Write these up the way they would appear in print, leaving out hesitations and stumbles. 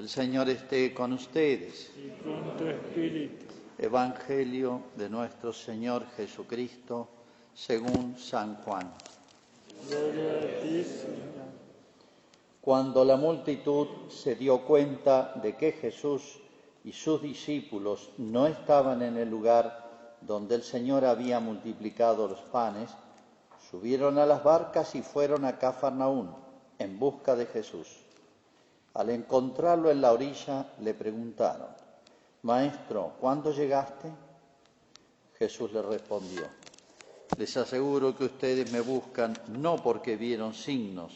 El Señor esté con ustedes. Y con tu espíritu. Evangelio de nuestro Señor Jesucristo según San Juan. Gloria a ti, Señor. Cuando la multitud se dio cuenta de que Jesús y sus discípulos no estaban en el lugar donde el Señor había multiplicado los panes, subieron a las barcas y fueron a Cafarnaún en busca de Jesús. Al encontrarlo en la orilla, le preguntaron: «Maestro, ¿cuándo llegaste?». Jesús le respondió: «Les aseguro que ustedes me buscan no porque vieron signos,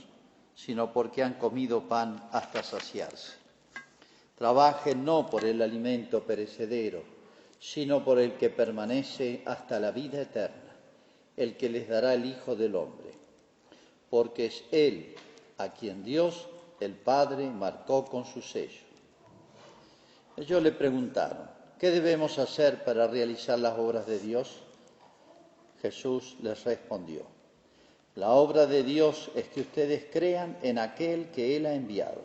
sino porque han comido pan hasta saciarse. Trabajen no por el alimento perecedero, sino por el que permanece hasta la vida eterna, el que les dará el Hijo del Hombre, porque es Él a quien Dios, el Padre, marcó con su sello». Ellos le preguntaron: «¿Qué debemos hacer para realizar las obras de Dios?». Jesús les respondió: «La obra de Dios es que ustedes crean en aquel que Él ha enviado».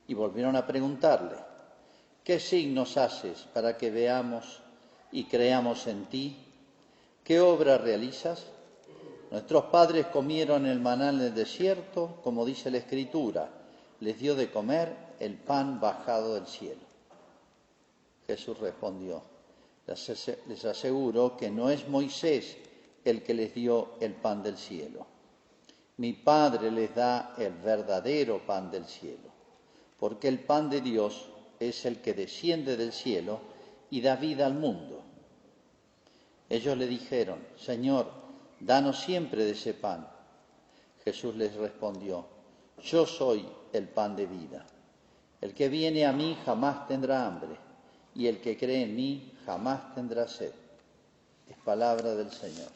Y volvieron a preguntarle: «¿Qué signos haces para que veamos y creamos en ti? ¿Qué obra realizas? Nuestros padres comieron el maná en el desierto, como dice la Escritura, les dio de comer el pan bajado del cielo». Jesús respondió: «Les aseguro que no es Moisés el que les dio el pan del cielo. Mi Padre les da el verdadero pan del cielo, porque el pan de Dios es el que desciende del cielo y da vida al mundo». Ellos le dijeron: «Señor, danos siempre de ese pan». Jesús les respondió: «Yo soy el pan de vida. El que viene a mí jamás tendrá hambre, y el que cree en mí jamás tendrá sed». Es palabra del Señor.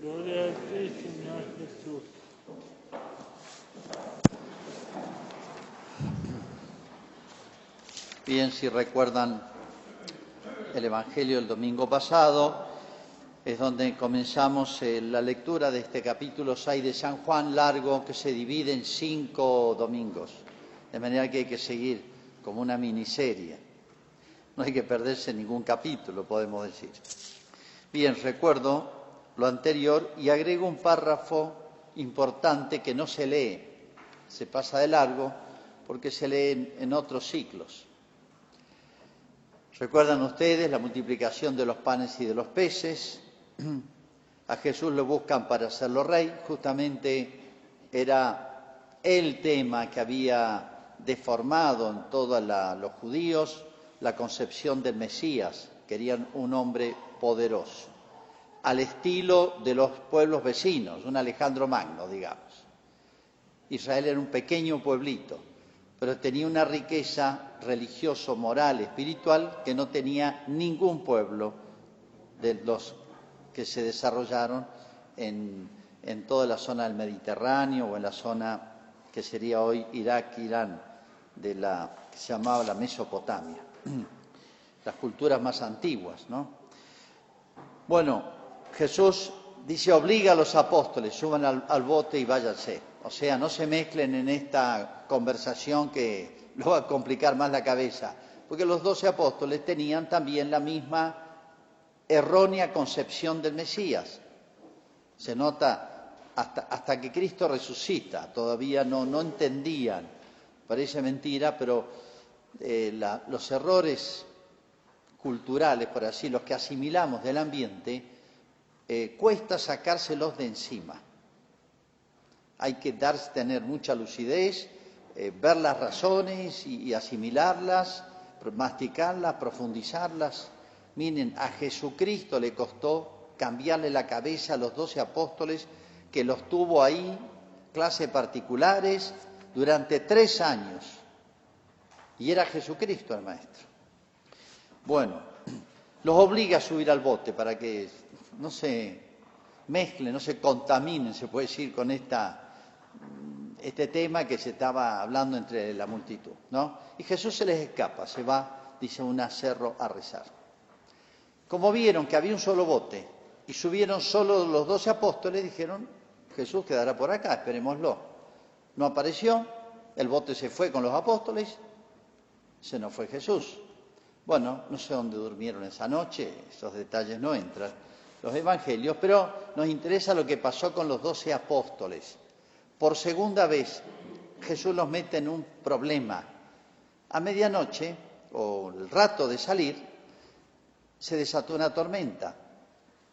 Gloria a ti, Señor Jesús. Bien, si recuerdan el Evangelio del domingo pasado, es donde comenzamos la lectura de este capítulo 6 de San Juan, largo, que se divide en 5 domingos, de manera que hay que seguir como una miniserie. No hay que perderse ningún capítulo, podemos decir. Bien, recuerdo lo anterior y agrego un párrafo importante que no se lee, se pasa de largo porque se lee en otros ciclos. ¿Recuerdan ustedes la multiplicación de los panes y de los peces? A Jesús lo buscan para hacerlo rey. Justamente era el tema que había deformado en todos los judíos la concepción del Mesías. Querían un hombre poderoso, al estilo de los pueblos vecinos, un Alejandro Magno, digamos. Israel era un pequeño pueblito, pero tenía una riqueza religioso, moral, espiritual que no tenía ningún pueblo de los que se desarrollaron en toda la zona del Mediterráneo o en la zona que sería hoy Irak, Irán, que se llamaba la Mesopotamia, las culturas más antiguas, ¿no? Bueno, Jesús dice: obliga a los apóstoles, suban al bote y váyanse. O sea, no se mezclen en esta conversación que lo va a complicar más la cabeza, porque los 12 apóstoles tenían también la misma errónea concepción del Mesías. Se nota hasta que Cristo resucita, todavía no entendían. Parece mentira, pero los errores culturales, por así, los que asimilamos del ambiente, cuesta sacárselos de encima. Hay que tener mucha lucidez, ver las razones y asimilarlas, masticarlas, profundizarlas. Miren, a Jesucristo le costó cambiarle la cabeza a los 12 apóstoles, que los tuvo ahí, clases particulares, durante 3 años. Y era Jesucristo el maestro. Bueno, los obliga a subir al bote para que no se mezclen, no se contaminen, se puede decir, con este tema que se estaba hablando entre la multitud, ¿no? Y Jesús se les escapa, se va, dice, a un cerro a rezar. Como vieron que había un solo bote y subieron solo los 12 apóstoles, dijeron: Jesús quedará por acá, esperémoslo. No apareció, el bote se fue con los apóstoles, se nos fue Jesús. Bueno, no sé dónde durmieron esa noche, esos detalles no entran los evangelios, pero nos interesa lo que pasó con los 12 apóstoles. Por segunda vez, Jesús los mete en un problema. A medianoche, o el rato de salir, se desató una tormenta.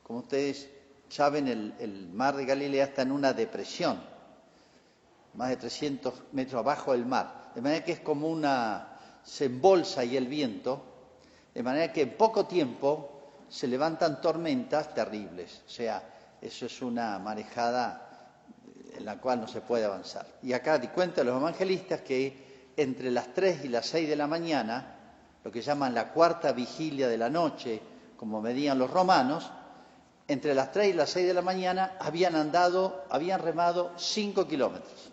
Como ustedes saben, el mar de Galilea está en una depresión, más de 300 metros abajo del mar. De manera que es como se embolsa ahí el viento, de manera que en poco tiempo se levantan tormentas terribles. O sea, eso es una marejada en la cual no se puede avanzar. Y acá cuentan los evangelistas que entre las 3 y las 6 de la mañana, lo que llaman la cuarta vigilia de la noche, como medían los romanos, entre las 3 y las 6 de la mañana habían remado 5 kilómetros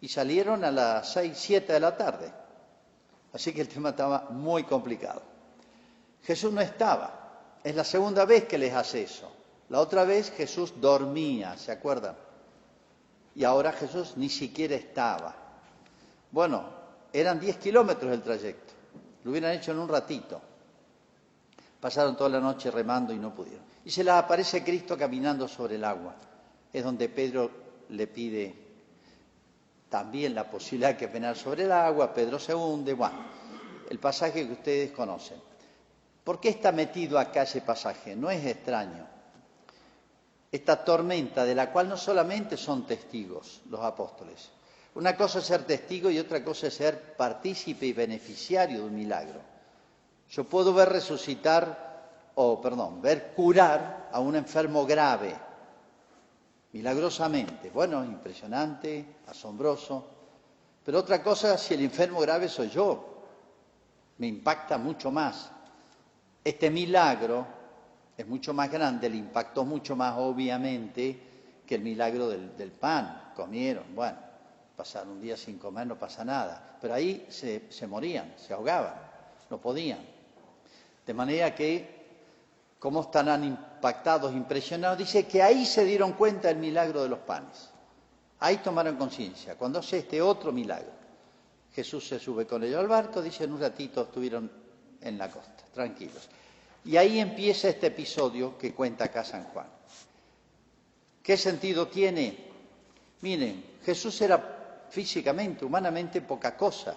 y salieron a las 6, 7 de la tarde. Así que el tema estaba muy complicado. Jesús no estaba. Es la segunda vez que les hace eso. La otra vez Jesús dormía, ¿se acuerdan? Y ahora Jesús ni siquiera estaba. Bueno, eran 10 kilómetros el trayecto. Lo hubieran hecho en un ratito. Pasaron toda la noche remando y no pudieron. Y se les aparece Cristo caminando sobre el agua. Es donde Pedro le pide también la posibilidad de caminar sobre el agua. Pedro se hunde. Bueno, el pasaje que ustedes conocen. ¿Por qué está metido acá ese pasaje? No es extraño. Esta tormenta de la cual no solamente son testigos los apóstoles. Una cosa es ser testigo y otra cosa es ser partícipe y beneficiario de un milagro. Yo puedo ver ver curar a un enfermo grave, milagrosamente. Bueno, impresionante, asombroso. Pero otra cosa, si el enfermo grave soy yo, me impacta mucho más. Este milagro es mucho más grande, el impacto mucho más obviamente que el milagro del pan. Comieron, bueno, pasaron un día sin comer, no pasa nada. Pero ahí se morían, se ahogaban, no podían. De manera que, ¿cómo estarán impactados, impresionados? Dice que ahí se dieron cuenta del milagro de los panes. Ahí tomaron conciencia, cuando hace este otro milagro. Jesús se sube con ellos al barco, dice, en un ratito estuvieron en la costa, tranquilos. Y ahí empieza este episodio que cuenta acá San Juan. ¿Qué sentido tiene? Miren, Jesús era físicamente, humanamente, poca cosa.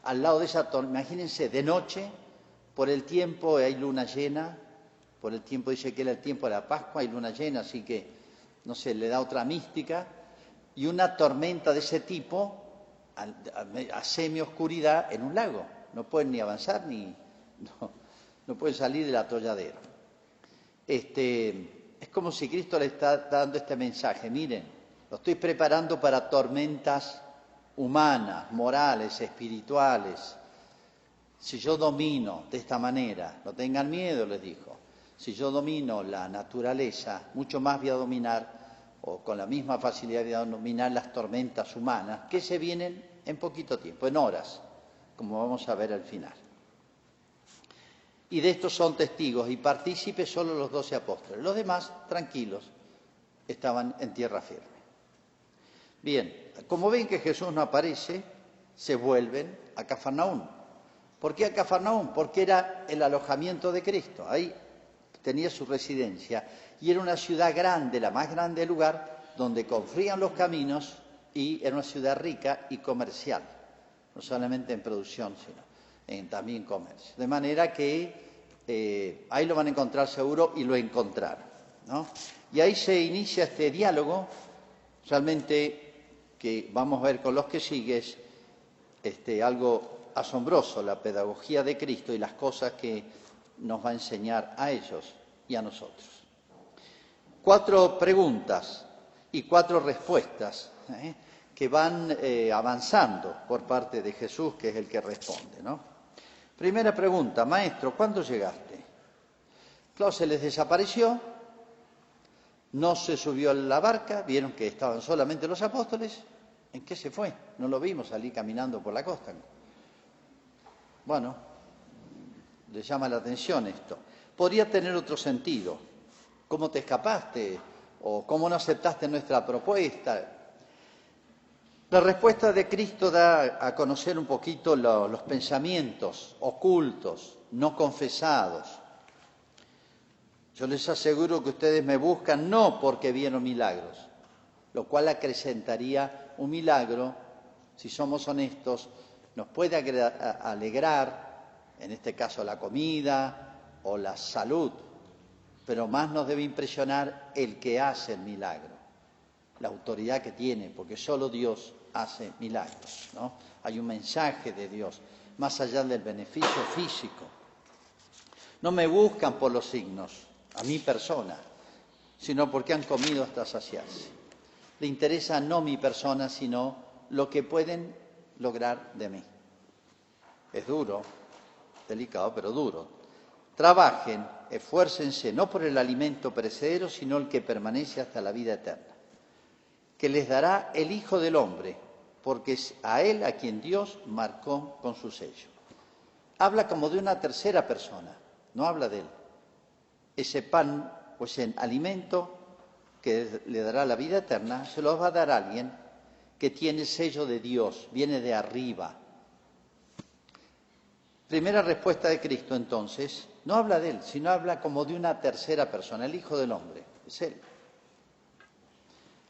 Al lado de esa tormenta, imagínense, de noche, por el tiempo hay luna llena, por el tiempo dice que era el tiempo de la Pascua, hay luna llena, así que, no sé, le da otra mística. Y una tormenta de ese tipo, a semi-oscuridad, en un lago. No pueden ni avanzar, no pueden salir del atolladero. Es como si Cristo le está dando este mensaje. Miren, lo estoy preparando para tormentas humanas, morales, espirituales. Si yo domino de esta manera, no tengan miedo, les dijo. Si yo domino la naturaleza, mucho más voy a dominar, o con la misma facilidad voy a dominar las tormentas humanas, que se vienen en poquito tiempo, en horas, como vamos a ver al final. Y de estos son testigos y partícipes solo los 12 apóstoles. Los demás, tranquilos, estaban en tierra firme. Bien, como ven que Jesús no aparece, se vuelven a Cafarnaúm. ¿Por qué a Cafarnaúm? Porque era el alojamiento de Cristo. Ahí tenía su residencia. Y era una ciudad grande, la más grande del lugar, donde confluían los caminos y era una ciudad rica y comercial. No solamente en producción, sino también en comercio. De manera que ahí lo van a encontrar seguro y lo encontraron, ¿no? Y ahí se inicia este diálogo, realmente que vamos a ver con los que sigues, algo asombroso, la pedagogía de Cristo y las cosas que nos va a enseñar a ellos y a nosotros. 4 preguntas y 4 respuestas que van avanzando por parte de Jesús, que es el que responde, ¿no? Primera pregunta, maestro, ¿cuándo llegaste? Claro, se les desapareció, no se subió a la barca, vieron que estaban solamente los apóstoles. ¿En qué se fue? No lo vimos salir caminando por la costa. Bueno, les llama la atención esto. Podría tener otro sentido. ¿Cómo te escapaste? ¿O cómo no aceptaste nuestra propuesta? La respuesta de Cristo da a conocer un poquito los pensamientos ocultos, no confesados. Yo les aseguro que ustedes me buscan no porque vieron milagros, lo cual acrecentaría un milagro, si somos honestos, nos puede alegrar, en este caso la comida o la salud, pero más nos debe impresionar el que hace el milagro, la autoridad que tiene, porque solo Dios hace milagros, ¿no? Hay un mensaje de Dios, más allá del beneficio físico. No me buscan por los signos, a mi persona, sino porque han comido hasta saciarse. Le interesa no mi persona, sino lo que pueden lograr de mí. Es duro, delicado, pero duro. Trabajen, esfuércense, no por el alimento perecedero, sino el que permanece hasta la vida eterna, que les dará el Hijo del Hombre, porque es a Él a quien Dios marcó con su sello. Habla como de una tercera persona, no habla de Él. Ese pan o ese alimento que le dará la vida eterna, se lo va a dar a alguien que tiene el sello de Dios, viene de arriba. Primera respuesta de Cristo, entonces, no habla de Él, sino habla como de una tercera persona, el Hijo del Hombre, es Él.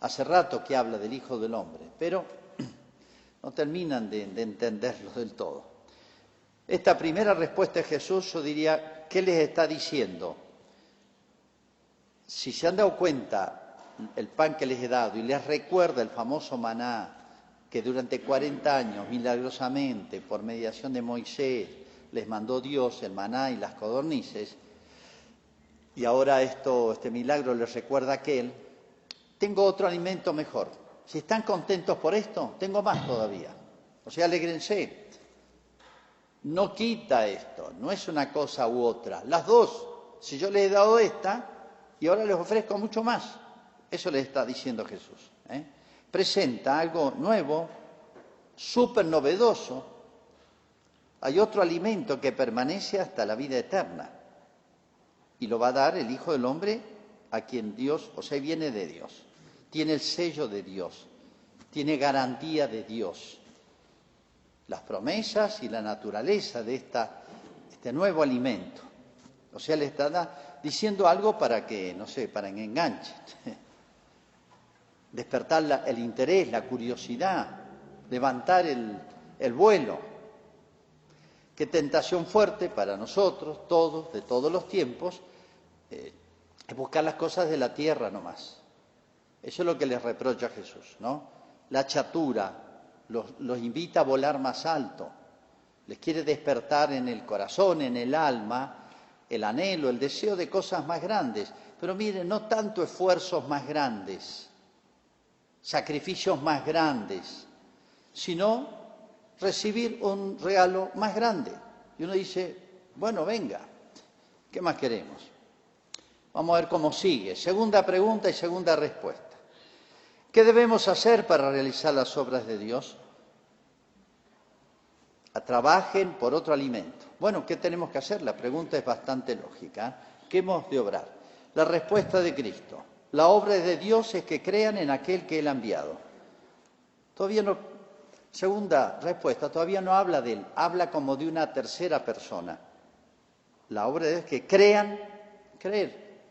Hace rato que habla del Hijo del Hombre, pero no terminan de entenderlo del todo. Esta primera respuesta de Jesús, yo diría, ¿qué les está diciendo? Si se han dado cuenta, el pan que les he dado, y les recuerda el famoso maná, que durante 40 años, milagrosamente, por mediación de Moisés, les mandó Dios el maná y las codornices, y ahora este milagro les recuerda aquel. Tengo otro alimento mejor. Si están contentos por esto, tengo más todavía. O sea, alégrense. No quita esto, no es una cosa u otra. Las dos, si yo les he dado esta, y ahora les ofrezco mucho más. Eso les está diciendo Jesús. Presenta algo nuevo, súper novedoso. Hay otro alimento que permanece hasta la vida eterna. Y lo va a dar el Hijo del Hombre a quien Dios, o sea, viene de Dios. Tiene el sello de Dios, tiene garantía de Dios. Las promesas y la naturaleza de este nuevo alimento. O sea, le está diciendo algo para que, no sé, para que enganchen. Despertar el interés, la curiosidad, levantar el vuelo. Qué tentación fuerte para nosotros, todos, de todos los tiempos, es buscar las cosas de la tierra nomás. Eso es lo que les reprocha Jesús, ¿no? La chatura, los invita a volar más alto, les quiere despertar en el corazón, en el alma, el anhelo, el deseo de cosas más grandes. Pero miren, no tanto esfuerzos más grandes, sacrificios más grandes, sino recibir un regalo más grande. Y uno dice, bueno, venga, ¿qué más queremos? Vamos a ver cómo sigue. Segunda pregunta y segunda respuesta. ¿Qué debemos hacer para realizar las obras de Dios? Trabajen por otro alimento. Bueno, ¿qué tenemos que hacer? La pregunta es bastante lógica. ¿Qué hemos de obrar? La respuesta de Cristo. La obra de Dios es que crean en aquel que Él ha enviado. Todavía no, segunda respuesta, todavía no habla de Él, habla como de una tercera persona. La obra de Dios es que creer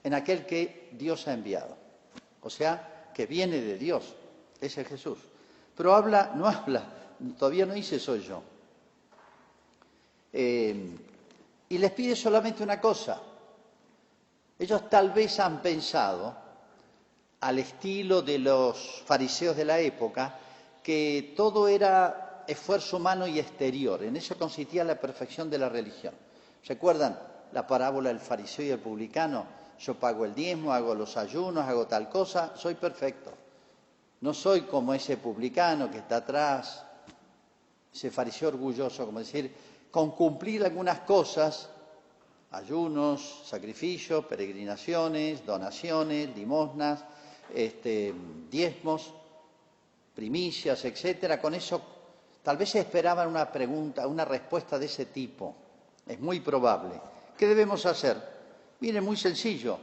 en aquel que Dios ha enviado. O sea, que viene de Dios, ese es Jesús. Pero todavía no dice soy yo. Y les pide solamente una cosa. Ellos tal vez han pensado, al estilo de los fariseos de la época, que todo era esfuerzo humano y exterior. En eso consistía la perfección de la religión. ¿Recuerdan la parábola del fariseo y el publicano? Yo pago el diezmo, hago los ayunos, hago tal cosa, soy perfecto. No soy como ese publicano que está atrás, ese fariseo orgulloso, como decir, con cumplir algunas cosas, ayunos, sacrificios, peregrinaciones, donaciones, limosnas, diezmos, primicias, etcétera. Con eso tal vez se esperaban una respuesta de ese tipo. Es muy probable. ¿Qué debemos hacer? Miren, muy sencillo.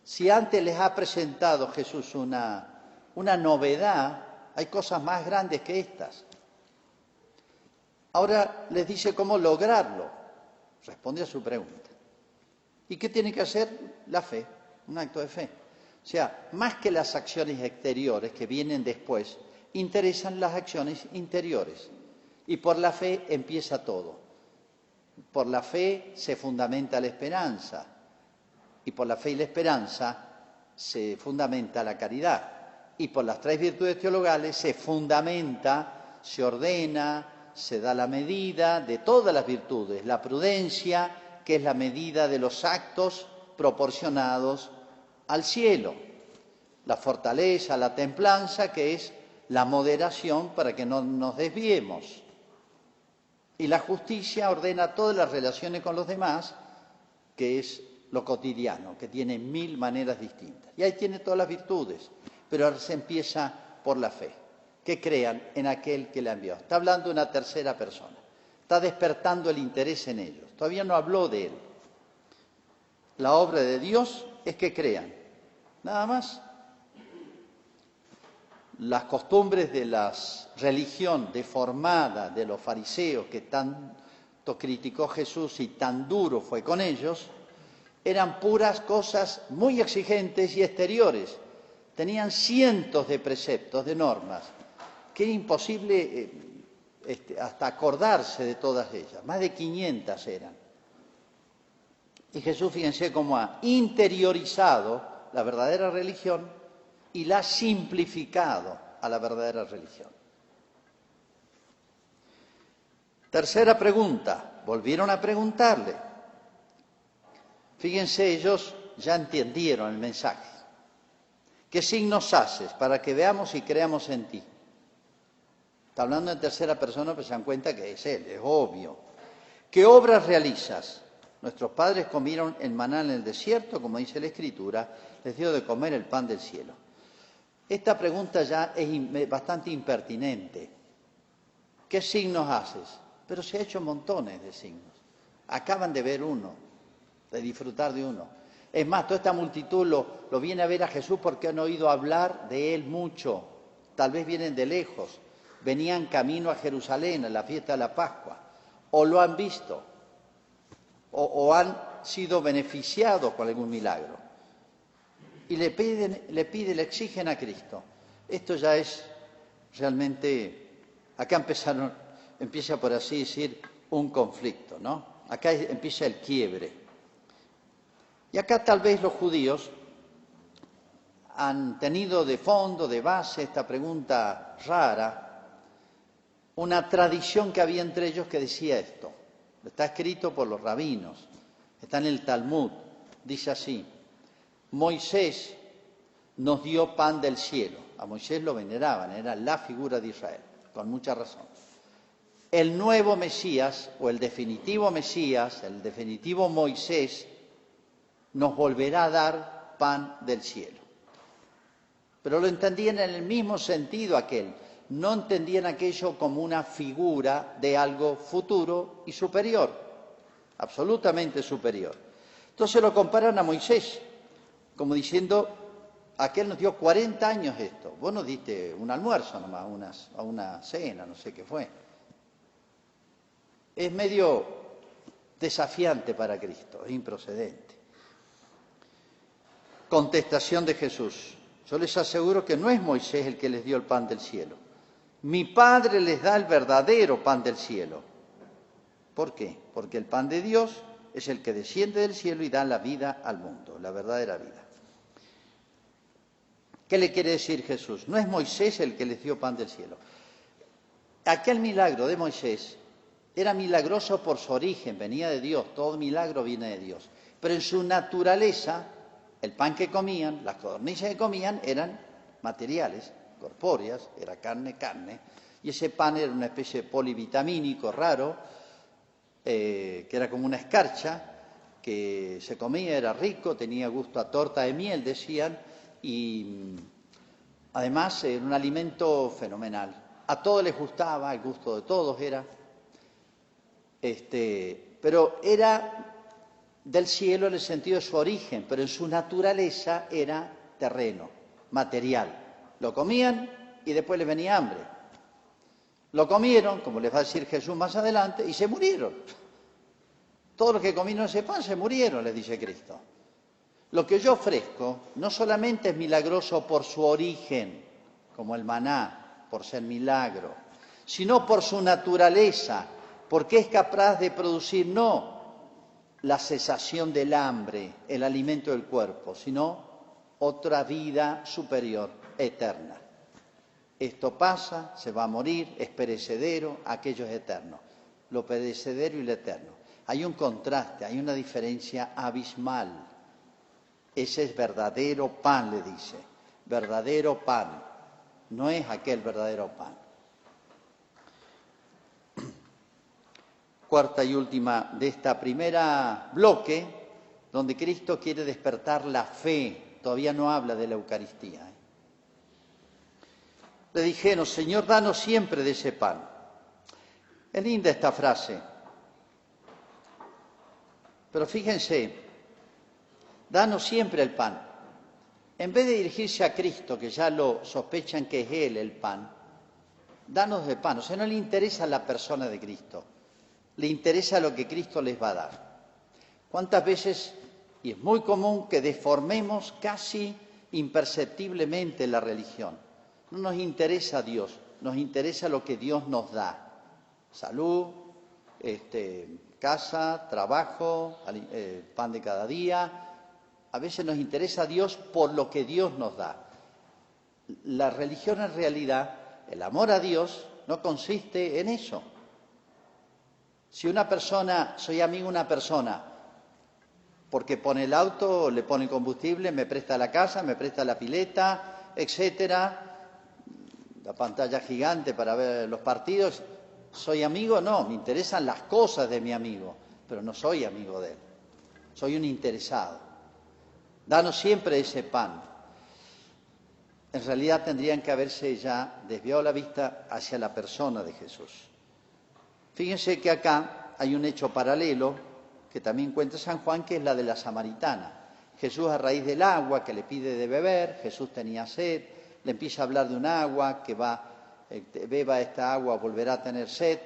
Si antes les ha presentado Jesús una novedad, hay cosas más grandes que estas. Ahora les dice cómo lograrlo. Responde a su pregunta. ¿Y qué tiene que hacer? La fe, un acto de fe. O sea, más que las acciones exteriores que vienen después, interesan las acciones interiores. Y por la fe empieza todo. Por la fe se fundamenta la esperanza. Y por la fe y la esperanza se fundamenta la caridad. Y por las 3 virtudes teologales se fundamenta, se ordena, se da la medida de todas las virtudes. La prudencia, que es la medida de los actos proporcionados al cielo. La fortaleza, la templanza, que es la moderación para que no nos desviemos. Y la justicia ordena todas las relaciones con los demás, que es lo cotidiano, que tiene 1000 maneras distintas. Y ahí tiene todas las virtudes, pero ahora se empieza por la fe, que crean en aquel que le envió. Está hablando de una tercera persona, está despertando el interés en ellos. Todavía no habló de él. La obra de Dios es que crean, nada más. Las costumbres de la religión deformada de los fariseos, que tanto criticó Jesús y tan duro fue con ellos, eran puras cosas muy exigentes y exteriores. Tenían cientos de preceptos, de normas, que era imposible hasta acordarse de todas ellas. Más de 500 eran. Y Jesús, fíjense cómo ha interiorizado la verdadera religión y la ha simplificado a la verdadera religión. Tercera pregunta, volvieron a preguntarle. Fíjense, ellos ya entendieron el mensaje. ¿Qué signos haces para que veamos y creamos en ti? Está hablando en tercera persona, pero se dan cuenta que es él, es obvio. ¿Qué obras realizas? Nuestros padres comieron el maná en el desierto, como dice la Escritura, les dio de comer el pan del cielo. Esta pregunta ya es bastante impertinente. ¿Qué signos haces? Pero se ha hecho montones de signos. Acaban de ver uno, de disfrutar de uno. Es más, toda esta multitud lo viene a ver a Jesús porque han oído hablar de él mucho. Tal vez vienen de lejos, venían camino a Jerusalén, a la fiesta de la Pascua, o lo han visto, o han sido beneficiados con algún milagro. Y le piden, le exigen a Cristo. Esto ya es realmente, acá empieza por así decir, un conflicto, ¿no? Acá empieza el quiebre. Y acá tal vez los judíos han tenido de fondo, de base, esta pregunta rara, una tradición que había entre ellos que decía esto. Está escrito por los rabinos, está en el Talmud, dice así: Moisés nos dio pan del cielo. A Moisés lo veneraban, era la figura de Israel, con mucha razón. El nuevo Mesías, o el definitivo Mesías, el definitivo Moisés, nos volverá a dar pan del cielo. Pero lo entendían en el mismo sentido aquel. No entendían aquello como una figura de algo futuro y superior, absolutamente superior. Entonces lo comparan a Moisés, como diciendo, aquel nos dio 40 años esto. Vos nos diste un almuerzo nomás, una cena, no sé qué fue. Es medio desafiante para Cristo, es improcedente. Contestación de Jesús. Yo les aseguro que no es Moisés el que les dio el pan del cielo. Mi Padre les da el verdadero pan del cielo. ¿Por qué? Porque el pan de Dios es el que desciende del cielo y da la vida al mundo, la verdadera vida. ¿Qué le quiere decir Jesús? No es Moisés el que les dio pan del cielo. Aquel milagro de Moisés era milagroso por su origen, venía de Dios, todo milagro viene de Dios. Pero en su naturaleza, el pan que comían, las codornices que comían, eran materiales, corpóreas, era carne, y ese pan era una especie de polivitamínico raro, que era como una escarcha, que se comía, era rico, tenía gusto a torta de miel, decían, y además era un alimento fenomenal. A todos les gustaba, el gusto de todos era, pero era del cielo en el sentido de su origen, pero en su naturaleza era terreno, material. Lo comían y después les venía hambre. Lo comieron, como les va a decir Jesús más adelante, y se murieron. Todos los que comieron ese pan se murieron, les dice Cristo. Lo que yo ofrezco no solamente es milagroso por su origen, como el maná, por ser milagro, sino por su naturaleza, porque es capaz de producir no la cesación del hambre, el alimento del cuerpo, sino otra vida superior, eterna. Esto pasa, se va a morir, es perecedero, aquello es eterno. Lo perecedero y lo eterno. Hay un contraste, hay una diferencia abismal. Ese es verdadero pan, le dice. Verdadero pan. No es aquel verdadero pan. Cuarta y última de esta primera bloque, donde Cristo quiere despertar la fe. Todavía no habla de la Eucaristía. Le dijeron, Señor, danos siempre de ese pan. Es linda esta frase. Pero fíjense, danos siempre el pan. En vez de dirigirse a Cristo, que ya lo sospechan que es Él el pan, danos de pan. O sea, no le interesa la persona de Cristo, le interesa lo que Cristo les va a dar. ¿Cuántas veces, y es muy común, que deformemos casi imperceptiblemente la religión? No nos interesa Dios, nos interesa lo que Dios nos da. Salud, casa, trabajo, pan de cada día. A veces nos interesa a Dios por lo que Dios nos da. La religión en realidad, el amor a Dios, no consiste en eso. Si una persona, soy amigo de una persona, porque pone el auto, le pone combustible, me presta la casa, me presta la pileta, etcétera, la pantalla gigante para ver los partidos, ¿soy amigo? No, me interesan las cosas de mi amigo, pero no soy amigo de él. Soy un interesado. Danos siempre ese pan. En realidad tendrían que haberse ya desviado la vista hacia la persona de Jesús. Fíjense que acá hay un hecho paralelo que también cuenta San Juan, que es la de la samaritana. Jesús, a raíz del agua que le pide de beber, Jesús tenía sed, le empieza a hablar de un agua que beba esta agua, volverá a tener sed.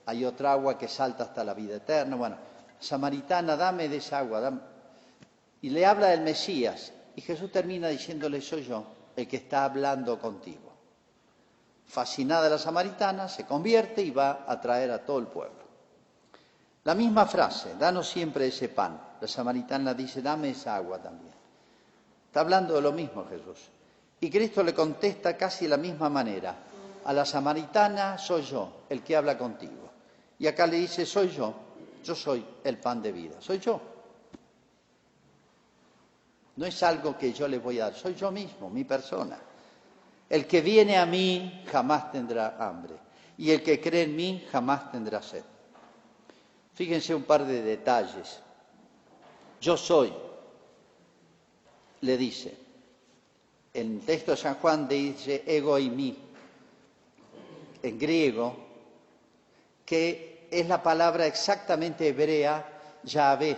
Hay otra agua que salta hasta la vida eterna. Bueno, samaritana, dame de esa agua, dame. Y le habla del Mesías, y Jesús termina diciéndole, soy yo el que está hablando contigo. Fascinada la samaritana, se convierte y va a traer a todo el pueblo. La misma frase, danos siempre ese pan. La samaritana dice, dame esa agua también. Está hablando de lo mismo Jesús. Y Cristo le contesta casi de la misma manera. A la samaritana, soy yo el que habla contigo. Y acá le dice, soy yo soy el pan de vida, soy yo. No es algo que yo les voy a dar, soy yo mismo, mi persona. El que viene a mí jamás tendrá hambre, y el que cree en mí jamás tendrá sed. Fíjense un par de detalles. Yo soy, le dice. El texto de San Juan dice ego eimi, en griego, que es la palabra exactamente hebrea, Yahvé.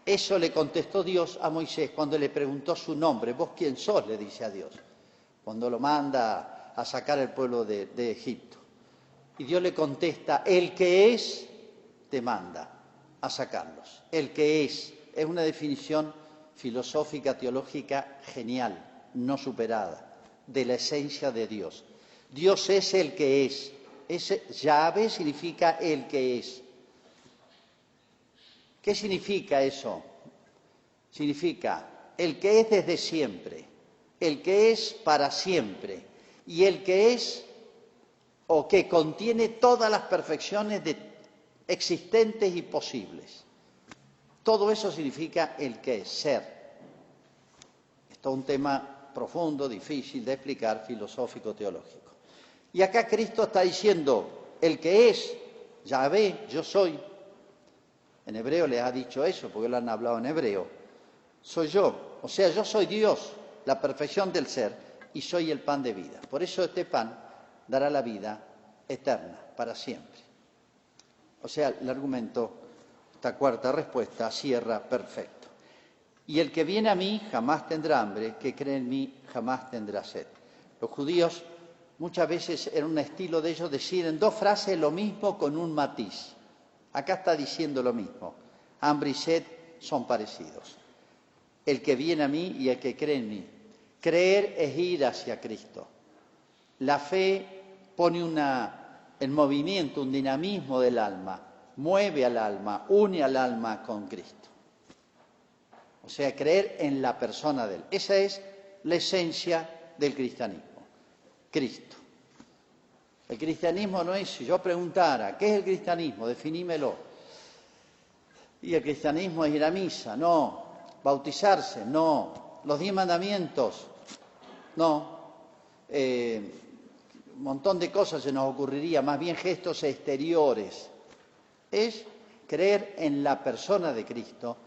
Eso le contestó Dios a Moisés cuando le preguntó su nombre. ¿Vos quién sos?, le dice a Dios, cuando lo manda a sacar al pueblo de Egipto. Y Dios le contesta, el que es, te manda a sacarlos. El que es una definición filosófica, teológica genial, no superada, de la esencia de Dios. Dios es el que es. Yahvé significa el que es. ¿Qué significa eso? Significa el que es desde siempre, el que es para siempre y el que es o que contiene todas las perfecciones existentes y posibles. Todo eso significa el que es, ser. Esto es un tema profundo, difícil de explicar, filosófico, teológico. Y acá Cristo está diciendo, el que es, Yahvé, yo soy. En hebreo les ha dicho eso, porque lo han hablado en hebreo. Soy yo, o sea, yo soy Dios, la perfección del ser, y soy el pan de vida. Por eso este pan dará la vida eterna, para siempre. O sea, el argumento, esta cuarta respuesta, cierra perfecto. Y el que viene a mí jamás tendrá hambre, que cree en mí jamás tendrá sed. Los judíos muchas veces era un estilo de ellos decir en 2 frases lo mismo con un matiz. Acá está diciendo lo mismo. Hambre y sed son parecidos. El que viene a mí y el que cree en mí. Creer es ir hacia Cristo. La fe pone en movimiento, un dinamismo del alma, mueve al alma, une al alma con Cristo. O sea, creer en la persona de Él. Esa es la esencia del cristianismo. Cristo. El cristianismo no es, si yo preguntara, ¿qué es el cristianismo? Definímelo. Y el cristianismo es ir a misa, no. Bautizarse, no. Los 10 mandamientos, no. Un montón de cosas se nos ocurriría, más bien gestos exteriores. Es creer en la persona de Cristo,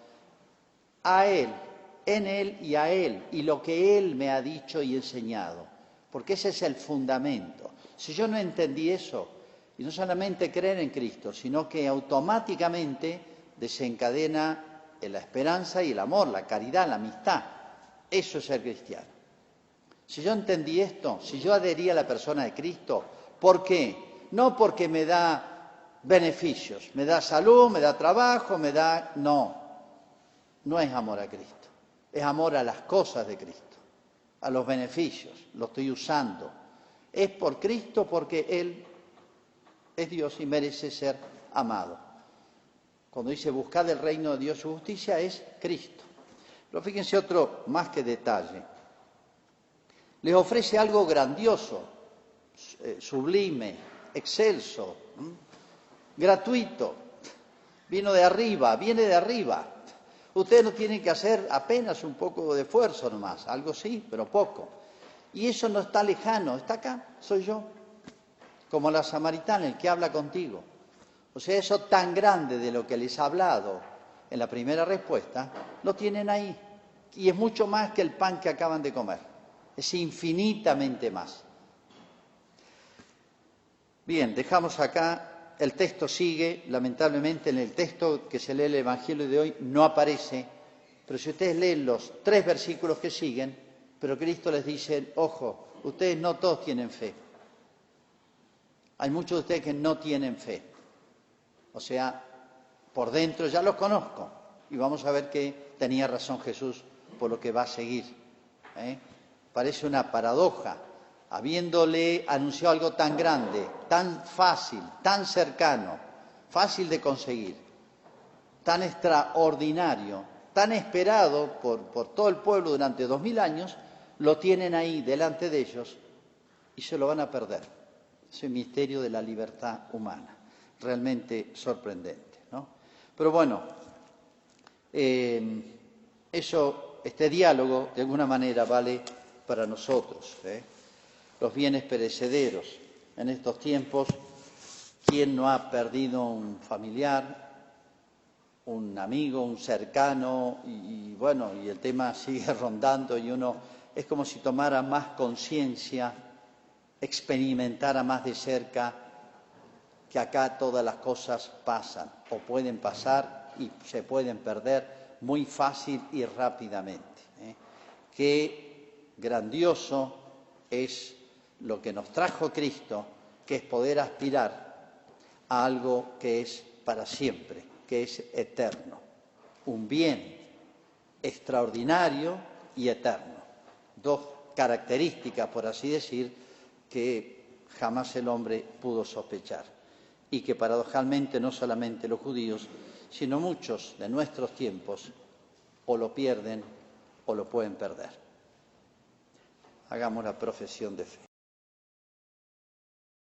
a Él, en Él y a Él, y lo que Él me ha dicho y enseñado, porque ese es el fundamento. Si yo no entendí eso, y no solamente creer en Cristo, sino que automáticamente desencadena la esperanza y el amor, la caridad, la amistad. Eso es ser cristiano. Si yo entendí esto, si yo adherí a la persona de Cristo, ¿por qué? No porque me da beneficios, me da salud, me da trabajo, no es amor a Cristo, es amor a las cosas de Cristo, a los beneficios, lo estoy usando. Es por Cristo porque Él es Dios y merece ser amado. Cuando dice buscad el reino de Dios y su justicia, es Cristo. Pero fíjense otro más que detalle. Les ofrece algo grandioso, sublime, excelso, gratuito. Viene de arriba. Ustedes no tienen que hacer apenas un poco de esfuerzo nomás, algo sí, pero poco. Y eso no está lejano, está acá, soy yo. Como la samaritana, el que habla contigo. O sea, eso tan grande de lo que les ha hablado en la primera respuesta, lo tienen ahí. Y es mucho más que el pan que acaban de comer. Es infinitamente más. Bien, dejamos acá. El texto sigue, lamentablemente en el texto que se lee el Evangelio de hoy no aparece, pero si ustedes leen los 3 versículos que siguen, pero Cristo les dice, ojo, ustedes no todos tienen fe. Hay muchos de ustedes que no tienen fe. O sea, por dentro ya los conozco y vamos a ver que tenía razón Jesús por lo que va a seguir. Parece una paradoja. Habiéndole anunciado algo tan grande, tan fácil, tan cercano, fácil de conseguir, tan extraordinario, tan esperado por todo el pueblo durante 2000 años, lo tienen ahí delante de ellos y se lo van a perder. Es el misterio de la libertad humana, realmente sorprendente, ¿no? Pero bueno, este diálogo de alguna manera vale para nosotros, Los bienes perecederos. En estos tiempos, ¿quién no ha perdido un familiar, un amigo, un cercano? Y el tema sigue rondando y uno es como si tomara más conciencia, experimentara más de cerca que acá todas las cosas pasan o pueden pasar y se pueden perder muy fácil y rápidamente. Qué grandioso es lo que nos trajo Cristo, que es poder aspirar a algo que es para siempre, que es eterno. Un bien extraordinario y eterno. 2 características, por así decir, que jamás el hombre pudo sospechar. Y que paradojalmente no solamente los judíos, sino muchos de nuestros tiempos o lo pierden o lo pueden perder. Hagamos la profesión de fe.